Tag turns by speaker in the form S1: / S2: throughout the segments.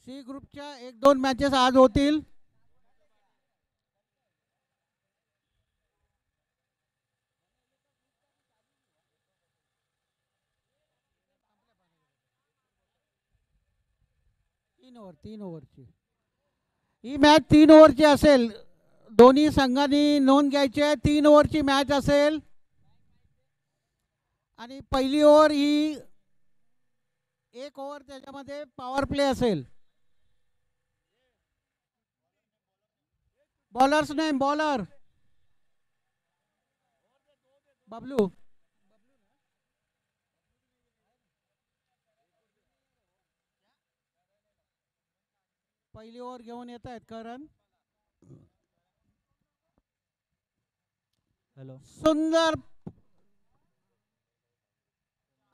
S1: C ग्रुपच्या एक दोन मॅचेस आज होतील. तीन ओव्हरची ही मॅच 3 ओव्हरची असेल. दोन्ही संघांनी नोंद घ्यायची आहे. 3 ओव्हरची मॅच असेल आणि पहिली ओव्हर ही 1 ओव्हर त्याच्यामध्ये पॉवर प्ले असेल. Bowlers name bowler Bablu. पहिली ओव्हर घेऊन येत आहेत करण.
S2: हॅलो.
S1: सुंदर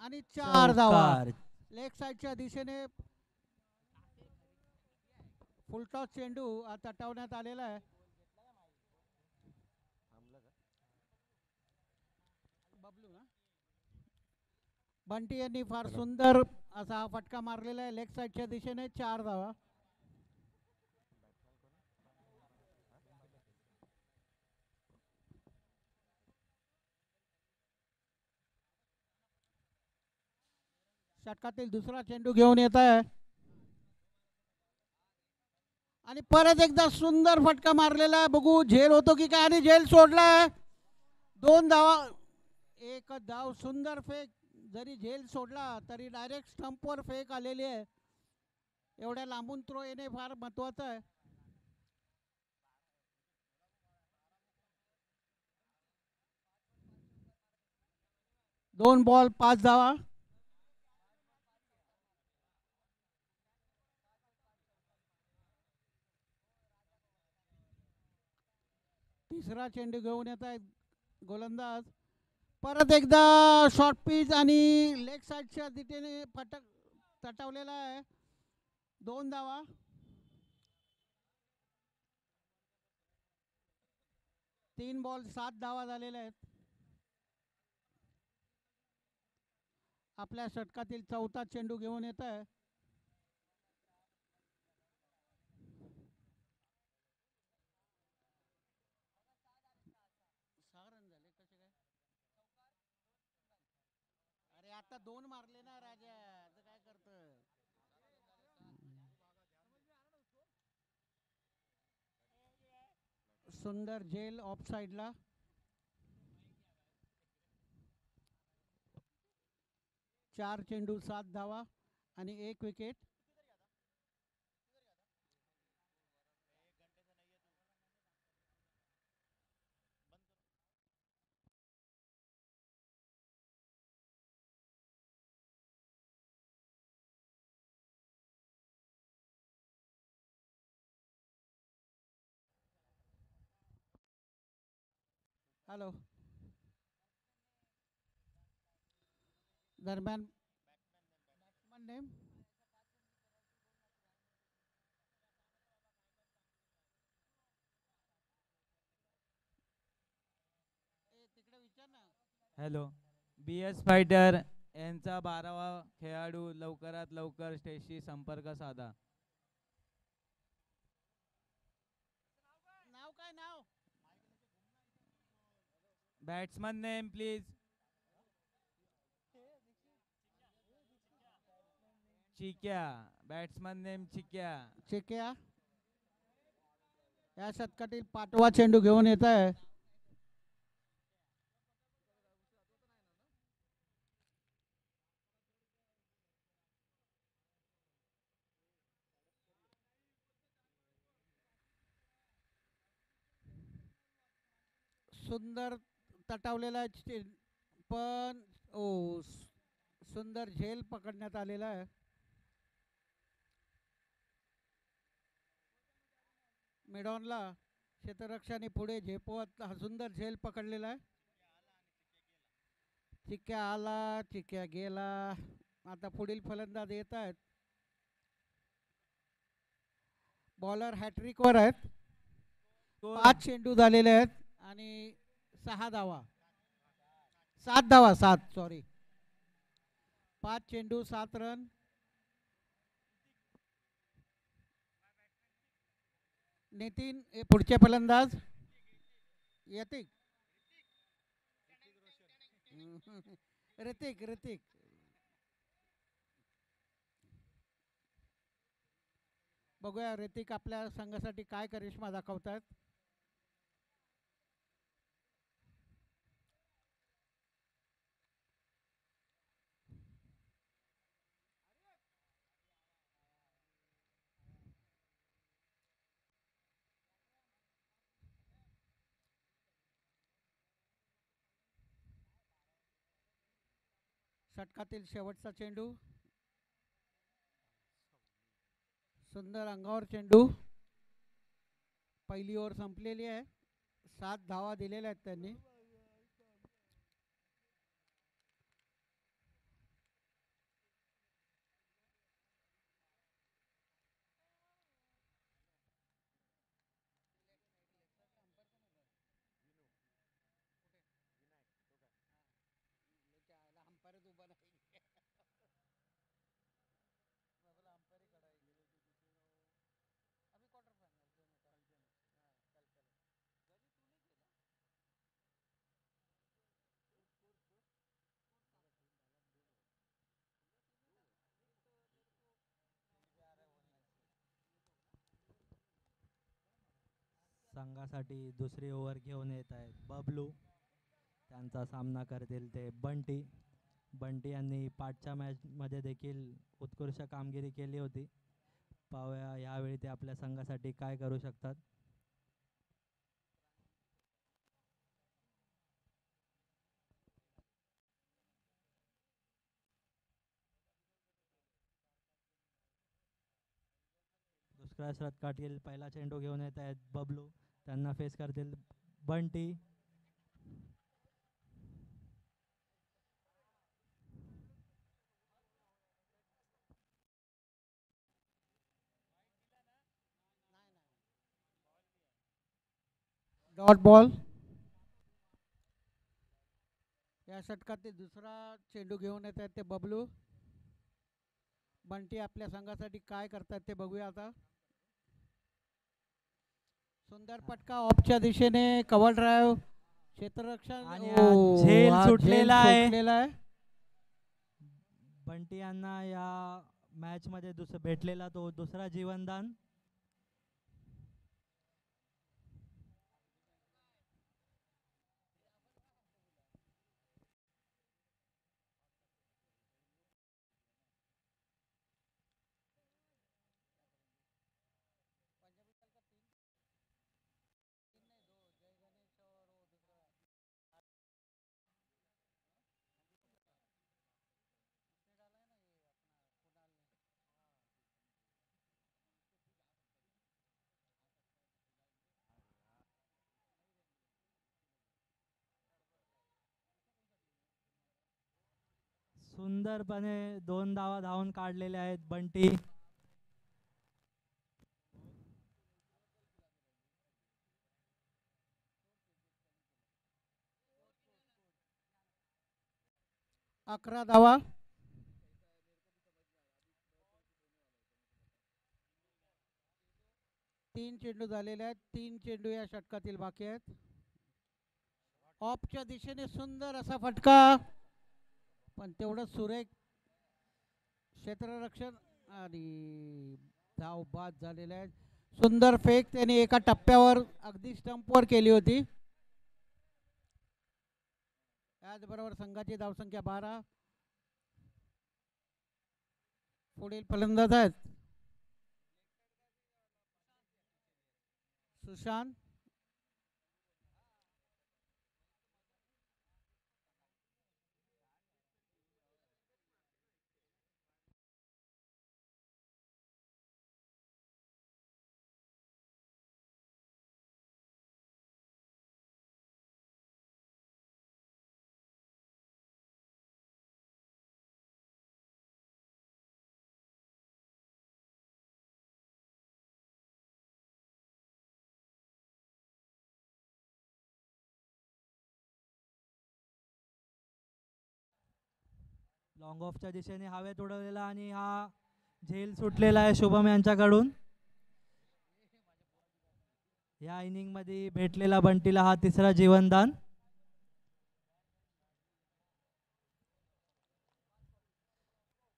S1: आणि 4 धावा
S2: चौकार.
S1: लेग साईडच्या दिशेने. फुलटॉस चेंडू तटवण्यात आलेला आहे. बबलू ना बंटी यांनी फार सुंदर असा हा फटका मारलेला आहे लेग साईडच्या दिशेने. 4 धावा. षटकातील दुसरा चेंडू घेऊन येत आहे आणि परत एकदा सुंदर फटका मारलेला आहे. बघू झेल होतो की काय आणि झेल सोडलाय. 2 धावा. एक धाव. सुंदर फेक. जरी झेल सोडला तरी डायरेक्ट स्टंपवर फेक आलेली आहे. एवढ्या लांबून थ्रो येणे फार महत्वाचं आहे. दोन बॉल 5 धावा. तिसरा चेंडू घेऊन येत आहेत गोलंदाज. परत एकदा शॉर्ट पिच आणि लेग साईडच्या दिशेने फटक तटवलेला आहे. 2 धावा. तीन बॉल 7 धावा झालेल्या आहेत. आपल्या षटकातील चौथा चेंडू घेऊन येत आहे. अरे आता 2 मारले ना राजा. काय करत. सुंदर झेल ऑफ साइडला. 4 चेंडू 7 धावा आणि 1 विकेट. हॅलो. दरम्यान बॅट्समन नेम तिकडे विचार ना.
S2: हॅलो. BS फायटर यांचा 12वा खेळाडू लवकरात लवकर स्टेजशी संपर्क साधा.
S1: नाव काय नाव.
S2: Batsman name please. Chikya. Batsman name Chikya.
S1: Chikya या षटकातील 5वा चेंडू घेऊन येत आहे. सुंदर तटावलेला आहे पण सुंदर झेल पकडण्यात आलेला आहे. मिडॉनला क्षेत्ररक्षाने पुढे झेपवत हा सुंदर झेल पकडलेला आहे. चिक्या आला. चिक्या गेला. आता पुढील फलंदाज येत आहेत. बॉलर हॅट्रिकवर आहेत. 5 चेंडू झालेले आहेत आणि 6 धावा. 7 धावा. 7 सॉरी. 5 चेंडू 7 रन. नितीन हे पुढचे फलंदाज यतिक. ऋतिक ऋतिक. बघूया ऋतिक आपल्या संघासाठी काय करिश्मा दाखवतात. षटकातील शेवटचा चेंडू. सुंदर अंगावर चेंडू. पहिली ओव्हर संपलेली आहे. 7 धावा दिलेल्या आहेत त्यांनी.
S3: संघासाठी दुसरी ओव्हर घेऊन येत आहेत बबलू. त्यांचा सामना करतील ते बंटी. बंटी यांनी पाठच्या मॅचमध्ये देखील उत्कृष्ट कामगिरी केली होती. पाहूया यावेळी ते आपल्या संघासाठी काय करू शकतात. दुसऱ्या षटकातील पहिला चेंडू घेऊन येत आहेत बबलू. त्यांना फेस करतील बंटी.
S1: Dot ball. या षटकातील दुसरा चेंडू घेऊन येत आहेत ते बबलू. बंटी आपल्या संघासाठी काय करतात ते बघूया आता. सुंदर फटका ऑफच्या दिशेने. Cover drive. क्षेत्ररक्षण
S3: आणि झेल सुटलेला आहे. बंटी यांना या मॅच मध्ये भेटलेला तो दुसरा जीवनदान. सुंदरपणे 2 धावा धावून काढलेल्या आहेत बंटी.
S1: अकरा धावा. तीन चेंडू झालेले आहेत. 3 चेंडू या षटकातील बाकी आहेत. ऑफच्या दिशेने सुंदर असा फटका. पण तेवढं सुरेख क्षेत्ररक्षण आणि धाव बाद झालेले आहेत. सुंदर फेक त्याने एका टप्प्यावर अगदी स्टंपवर केली होती. याचबरोबर संघाची धावसंख्या 12. पुढील फलंदाज आहेत सुशांत.
S3: लॉंग ऑफच्या दिशेने हवेत उडवलेला आणि हा झेल सुटलेला आहे शुभम यांच्याकडून. या इनिंग मध्ये भेटलेला बंटीला हा तिसरा जीवनदान.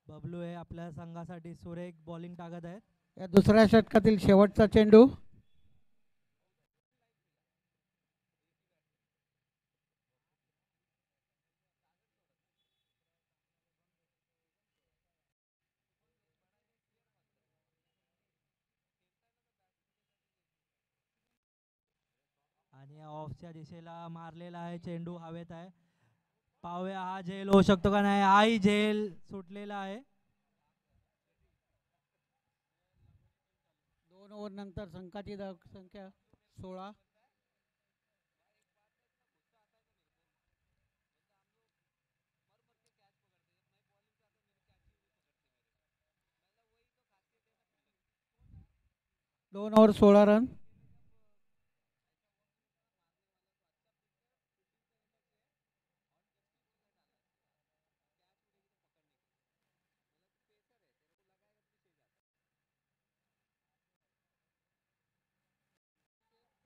S3: बबलू हे आपल्या संघासाठी सुरेख बॉलिंग टाकत आहेत.
S1: या दुसऱ्या षटकातील शेवटचा चेंडू.
S3: आणि ऑफच्या दिशेला मारलेला आहे चेंडू हवेत आहे. पाहूया हा झेल होऊ शकतो का नाही. हाही झेल सुटलेला आहे.
S1: 2 ओव्हर नंतर संघाची संख्या 16. दोन ओव्हर 16 रन.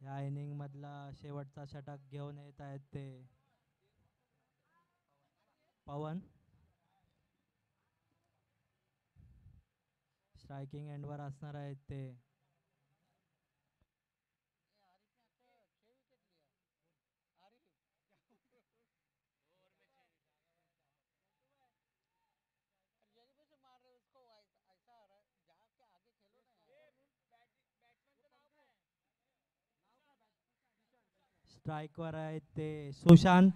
S3: या इनिंग मधला शेवटचा षटक घेऊन येत आहेत ते पवन. स्ट्रायकिंग एंडवर असणार आहेत ते स्ट्राईकवर आहेत ते सुशांत.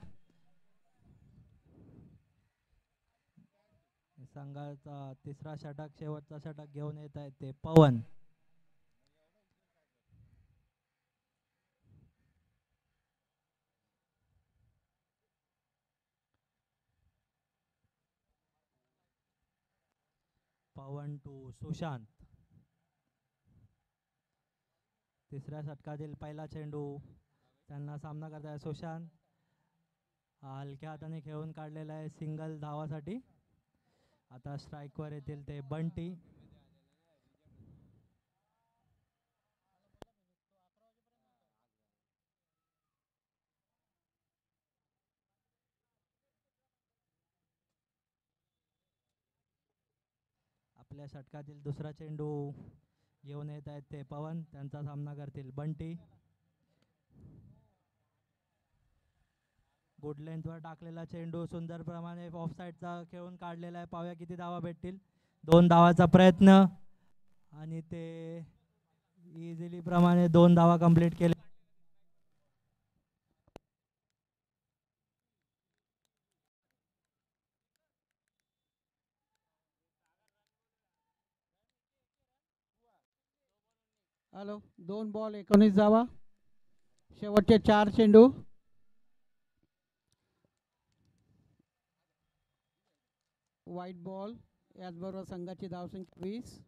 S3: संघाचा तिसरा षटक शेवटचा षटक घेऊन येत आहेत ते पवन. पवन टू सुशांत. तिसऱ्या षटकातील पहिला चेंडू त्यांना सामना करत आहे सुशांत. हलक्या हाताने खेळून काढलेला आहे सिंगल धावासाठी. आता स्ट्राईकवर येतील ते बंटी. आपल्या षटकातील दुसरा चेंडू घेऊन येत आहेत ते पवन. त्यांचा सामना करतील बंटी. गुड लेंथवर टाकलेला चेंडू सुंदर प्रमाणे ऑफ साईडचा खेळून काढलेला आहे. पाहूया किती धावा भेटतील. 2 धावाचा प्रयत्न आणि ते इझिली प्रमाणे 2 धावा कंप्लीट केले.
S1: हॅलो 2 बॉल 19 धावा. शेवटचे 4 चेंडू. White ball. याचबरोबर संघाची धावसंख्या 20.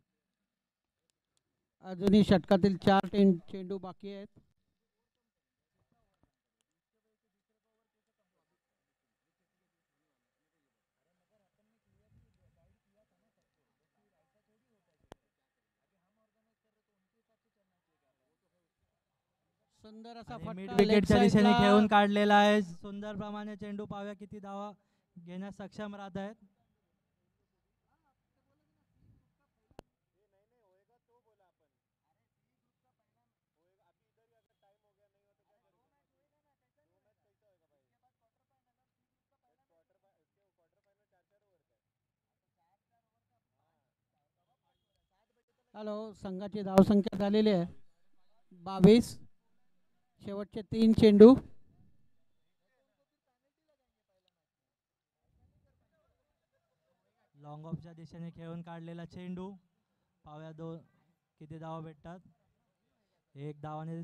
S1: अजूनही षटकातील 4 चेंडू बाकी आहेत. सुंदर असा
S3: मिड
S1: फटका
S3: विकेटच्या
S1: लेग
S3: दिशेने
S1: साइडला.
S3: खेळून काढलेला आहे सुंदर प्रमाणे चेंडू. पाहूया किती धावा घेण्यास सक्षम राहत आहेत.
S1: हॅलो संघाची धावसंख्या झालेली आहे 22. शेवटचे 3 चेंडू.
S3: लॉंग ऑफच्या दिशेने खेळून काढलेला चेंडू. पाहूया किती धावा भेटतात. 1 धावाने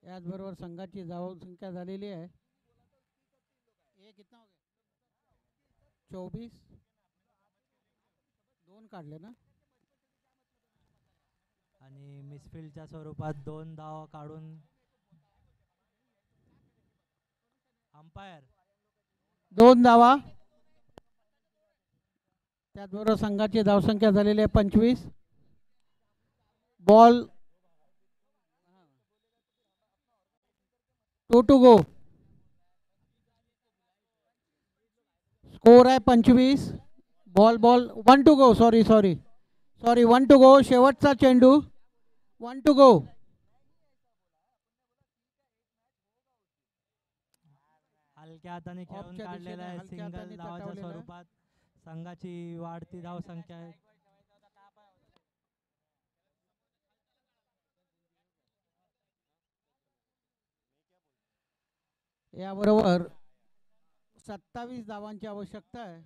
S1: याचबरोबर संघाची धावसंख्या झालेली आहे कितना हो गया 24 2 काढले ना.
S3: आणि मिसफिल्डच्या स्वरूपात 2 धावा काढून अंपायर
S1: 2 धावा. त्याचबरोबर संघाची धावसंख्या झालेली आहे 25. Ball 2 to go. स्कोर आहे 25. Ball 1 to go. Sorry 1 to go. शेवटचा चेंडू 1 टू गो.
S3: हलक्या हाताने खेळून
S1: ऑफच्या
S3: काढलेला
S1: दिशेने
S3: आहे.
S1: हलक्या
S3: सिंगल
S1: हाताने
S3: धावाच्या
S1: तटवलेला आहे.
S3: स्वरूपात संघाची वाढती धावसंख्या आहे.
S1: याबरोबर 27 धावांची आवश्यकता आहे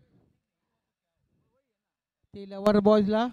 S1: ती लवर बॉयजला.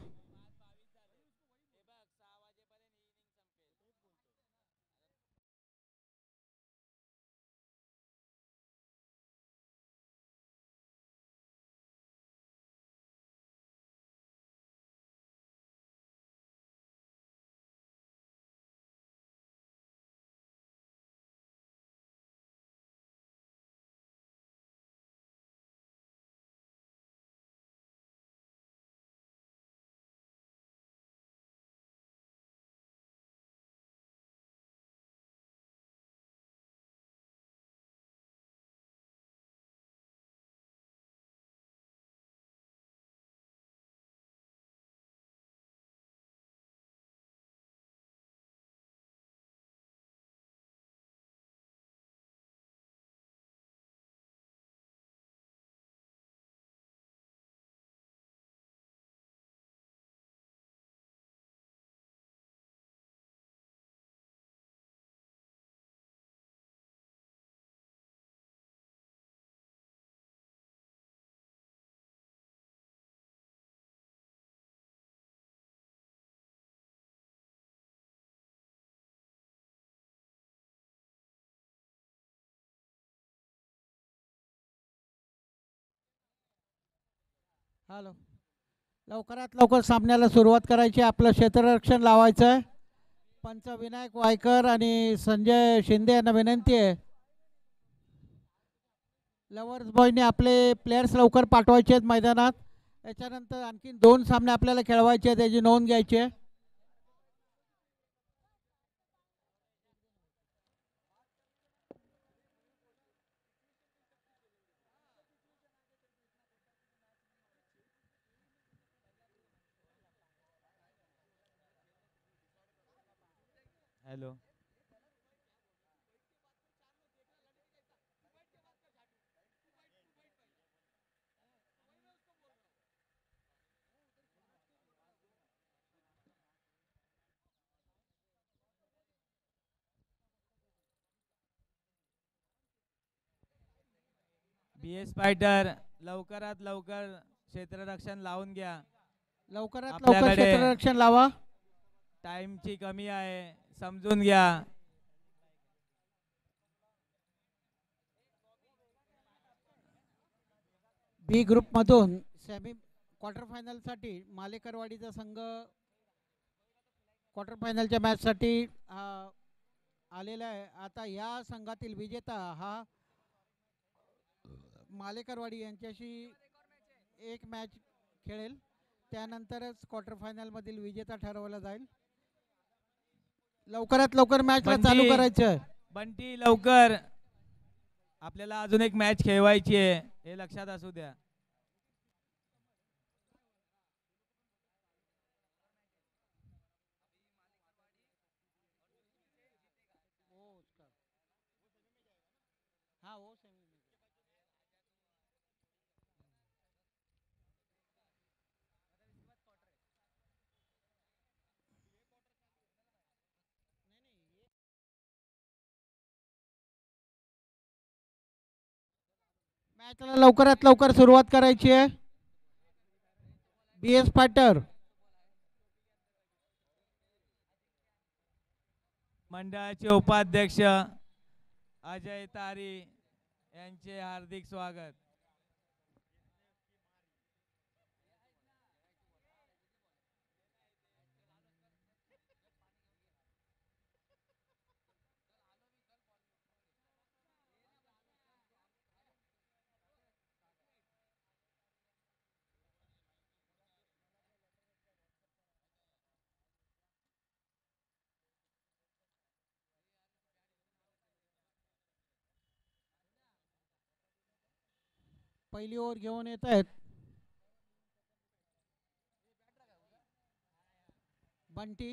S1: हॅलो. लवकरात लवकर सामन्याला सुरुवात करायची. आपलं क्षेत्ररक्षण लावायचं आहे. पंच विनायक वायकर आणि संजय शिंदे यांना विनंती आहे लवर्स बॉयने आपले प्लेयर्स लवकर पाठवायचे आहेत मैदानात. याच्यानंतर आणखीन 2 सामने आपल्याला खेळवायचे आहेत. त्याची नोंद घ्यायची आहे.
S2: हॅलो. BS फायटर लवकरात लवकर क्षेत्ररक्षण लावून घ्या.
S1: लवकरात लवकर
S2: आपल्याकडे
S1: क्षेत्ररक्षण लावा.
S2: टाइमची कमी आहे, समजून घ्या.
S1: बी ग्रुपमधून सेमी क्वार्टर फायनलसाठी मालेकरवाडीचा संघ क्वार्टर फायनलच्या मॅचसाठी आलेला आहे. आता या संघातील विजेता हा मालेकरवाडी यांच्याशी एक मॅच खेळेल. त्यानंतरच क्वार्टर फायनलमधील विजेता ठरवला जाईल. लवकरात लवकर मॅचला चालू करायचं आहे.
S2: बंटी लवकर, आपल्याला अजून एक मॅच खेळवायची आहे, हे लक्षात असू द्या.
S1: मॅचला लवकरात लवकर सुरुवात करायची आहे. BS फायटर
S2: मंडळाचे उपाध्यक्ष अजय तारी यांचे हार्दिक स्वागत.
S1: पहिली ओव्हर घेऊन येत आहेत बंटी.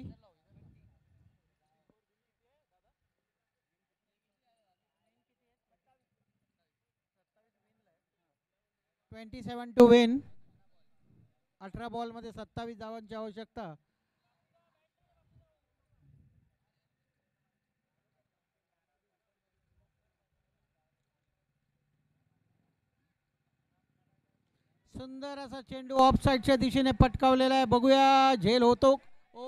S1: 27 to win. 18 बॉलमध्ये 27 धावांची आवश्यकता. सुंदर असा चेंडू ऑफ साईडच्या दिशेने पटकावलेला आहे. बघूया झेल होतो. ओ,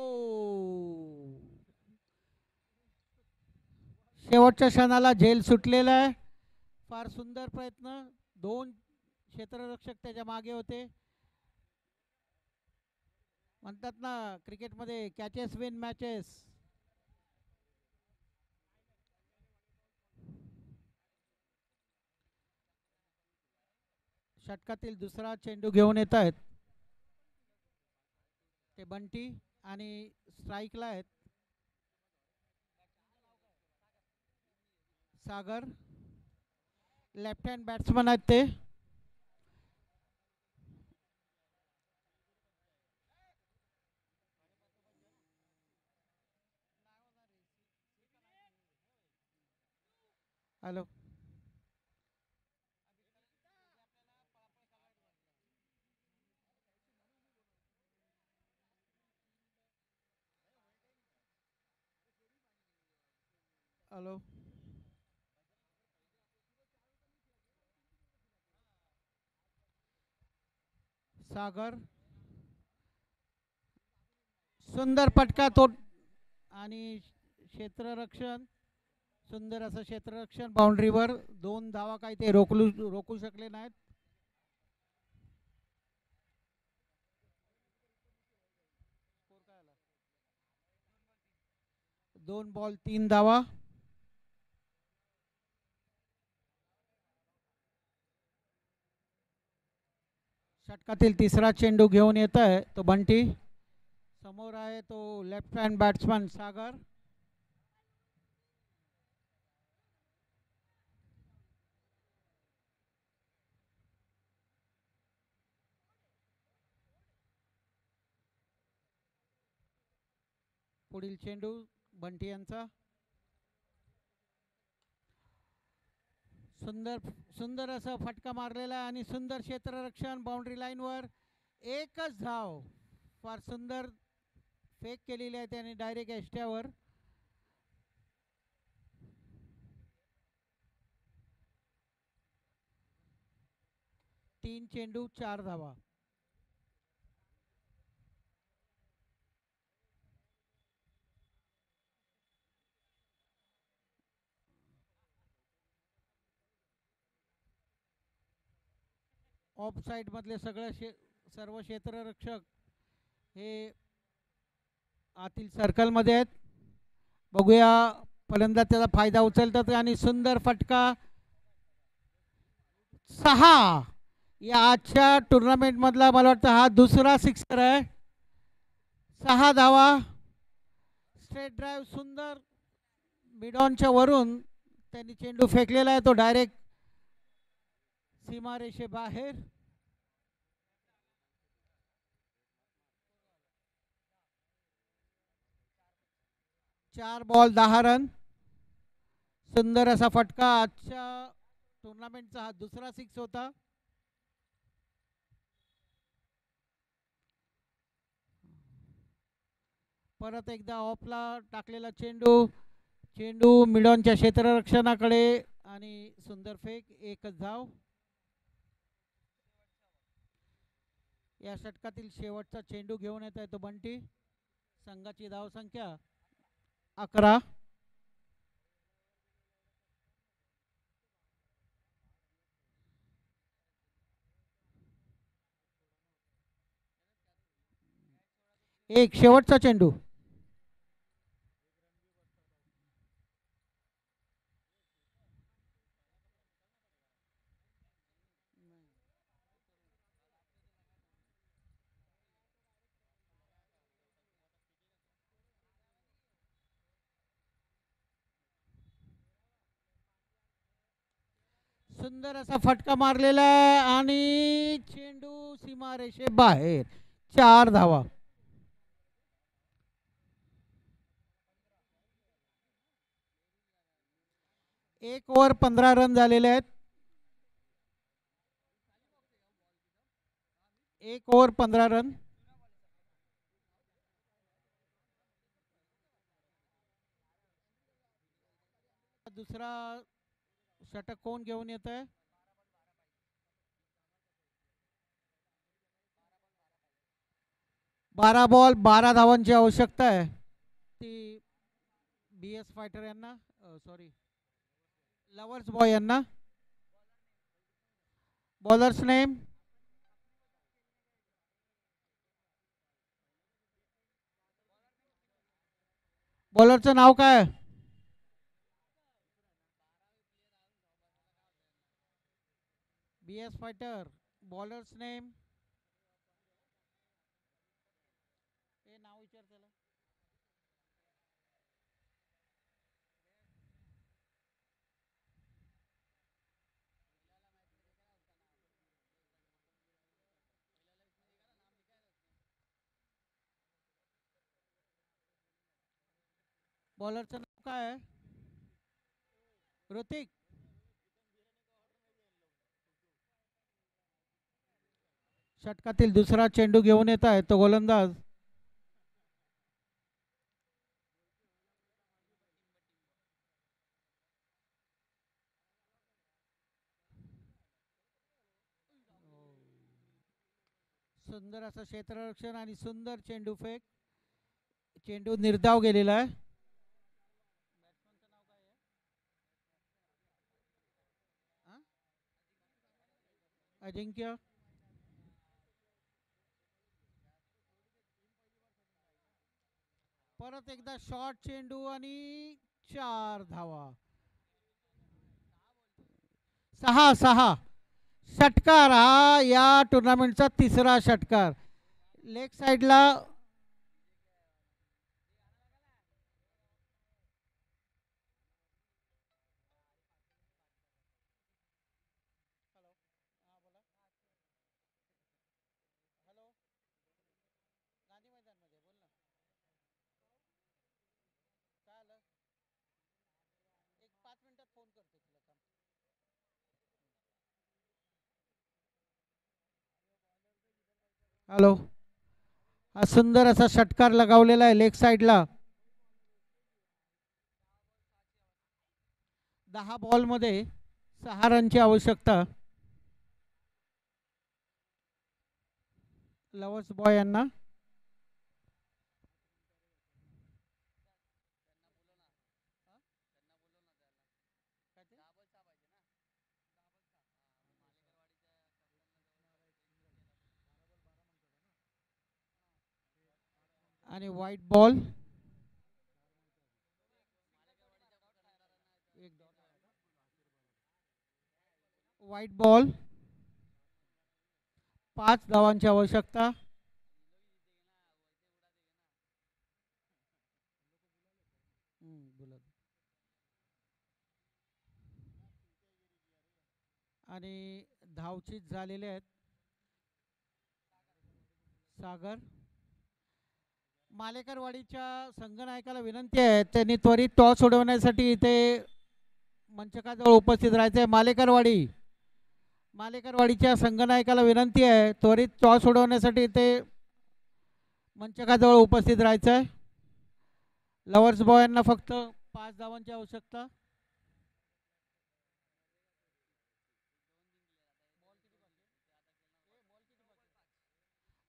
S1: शेवटच्या क्षणाला झेल सुटलेला आहे. फार सुंदर प्रयत्न. 2 क्षेत्ररक्षक त्याच्या मागे होते. म्हणतात ना क्रिकेटमध्ये कॅचेस विन मॅचेस. षटकातील दुसरा चेंडू घेऊन येत आहेत ते बंटी आणि स्ट्राईकला आहेत सागर. लेफ्ट हँड बॅट्समन आहेत ते. Hello, hello. सागर सुंदर फटका तो आणि क्षेत्ररक्षण. सुंदर असं क्षेत्ररक्षण बाउंड्रीवर. 2 धावा काही ते रोखू शकले नाहीत. 2 बॉल 3 धावा. षटकातील तिसरा चेंडू घेऊन येत आहे तो बंटी. समोर आहे तो लेफ्ट हँड बॅट्समन सागर. पुढील चेंडू बंटी यांचा. सुंदर असा फटका मारलेला आणि सुंदर क्षेत्ररक्षण बाउंड्री लाईनवर. एकच धाव. फार सुंदर फेक केलेली आहे त्याने डायरेक्ट एष्ट्यावर. तीन चेंडू 4 धावा. ऑफ साइड मधले सर्व क्षेत्ररक्षक हे आतील सर्कल मध्ये आहेत. बघूया फलंदाज त्याचा फायदा उचलतात आणि सुंदर फटका. 6 या आजच्या टुर्नामेंट मधला मला वाटतं हा दुसरा सिक्सर आहे. 6 धावा. स्ट्रेट ड्राईव्ह सुंदर मिडॉनच्या वरून त्यांनी चेंडू फेकलेला आहे तो डायरेक्ट सीमारेषे बाहेर. चार बॉल 10 रन. सुंदर असा फटका. आजच्या टुर्नामेंटचा हा दुसरा 6 होता. परत एकदा ऑफला टाकलेला चेंडू मिडॉनच्या क्षेत्ररक्षणाकडे आणि सुंदर फेक. एकच धाव. या षटकातील शेवटचा चेंडू घेऊन येत आहे तो बंटी. संघाची धाव संख्या 11. एक शेवटचा चेंडू. सुंदर असा फटका मारलेला आहे आणि चेंडू सीमारेषे बाहेर. 4 धावा. एक ओव्हर 15 रन झालेले आहेत. एक ओव्हर 15 रन. दुसरा षटक कोण घेऊन येत आहे? 12 बॉल 12 धावांची आवश्यकता आहे. ती BS फायटर यांना, सॉरी लवर्स बॉय यांना. बॉलर्स नेम, बॉलरचं नाव काय? BS fighter. बॉलर्स नेम, हे नाव विचार त्याला. बॉलरचं नाव काय आहे? ऋतिक. षटकातील दुसरा चेंडू घेऊन येत आहे तो गोलंदाज. सुंदर असं क्षेत्ररक्षण आणि सुंदर चेंडू फेक. चेंडू निर्धाव गेलेला आहे. अजिंक्य. परत एकदा शॉर्ट चेंडू आणि 4 धावा. 6 षटकार. हा या टुर्नामेंटचा तिसरा षटकार. लेग साइडला हॅलो. हा सुंदर असा षटकार लगावलेला आहे लेग साइडला. 10 बॉलमध्ये 6 रनची आवश्यकता. लवर्स बॉय यांना. आणि व्हाईट बॉल. White ball. 5 धावांची आवश्यकता. आणि धावचीत झालेले आहेत. सागर. मालेकरवाडीच्या संघनायकाला विनंती आहे त्यांनी त्वरित टॉस सोडवण्यासाठी इथे मंचकाजवळ उपस्थित राहायचं आहे. मालेकरवाडीच्या संघनायकाला विनंती आहे त्वरित टॉस सोडवण्यासाठी इथे मंचकाजवळ उपस्थित राहायचं आहे. लवर्स बॉयांना फक्त 5 धावांची आवश्यकता.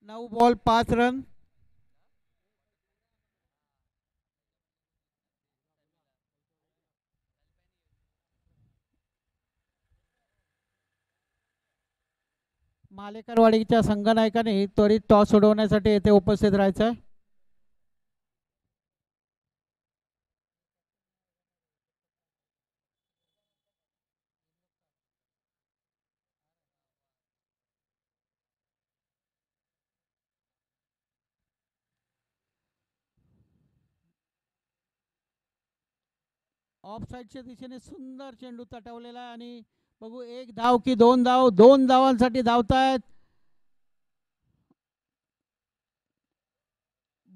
S1: 9 बॉल 5 रन. मालेकरवाडीच्या संघनायकाने त्वरित टॉस सोडवण्यासाठी येथे उपस्थित राहायचं आहे. ऑफ साईडच्या दिशेने सुंदर चेंडू तटवलेला आहे आणि बघू एक धाव की दोन धाव, दोन धावांसाठी धावतायत.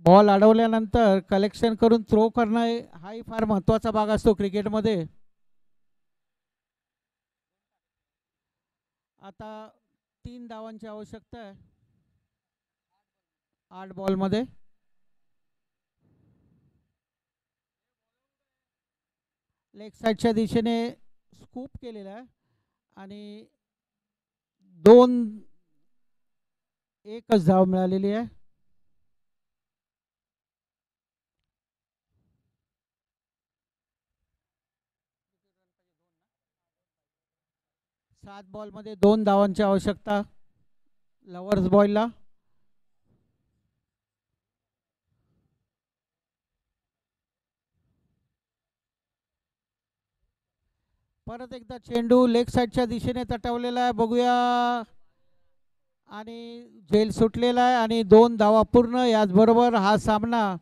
S1: बॉल अडवल्यानंतर कलेक्शन करून थ्रो करणं हाही फार महत्वाचा भाग असतो क्रिकेटमध्ये. आता 3 धावांची आवश्यकता आहे 8 बॉलमध्ये. लेग साईडच्या दिशेने स्कूप केलेला आहे आणि 1च धाव मिळालेली आहे. सात बॉलमध्ये 2 धावांची आवश्यकता लवर्स बॉयला. परत एकदा चेंडू लेग साईडच्या दिशेने तटवलेला आहे, बघूया आणि झेल सुटलेला आहे आणि 2 धावा पूर्ण. याचबरोबर हा सामना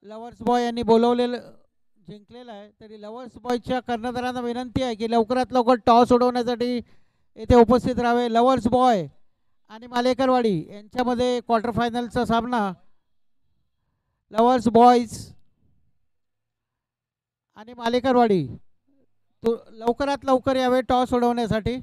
S1: लवर्स बॉय यांनी बोलवलेलं जिंकलेला आहे. तरी लवर्स बॉयच्या कर्णधारांना विनंती आहे की लवकरात लवकर टॉस उडवण्यासाठी येथे उपस्थित राहावे. लवर्स बॉय आणि मालेकरवाडी यांच्यामध्ये क्वार्टर फायनलचा सामना. लवर्स बॉयज आणि मालेकरवाडी लवकरात लवकर यावे टॉस उडवण्यासाठी.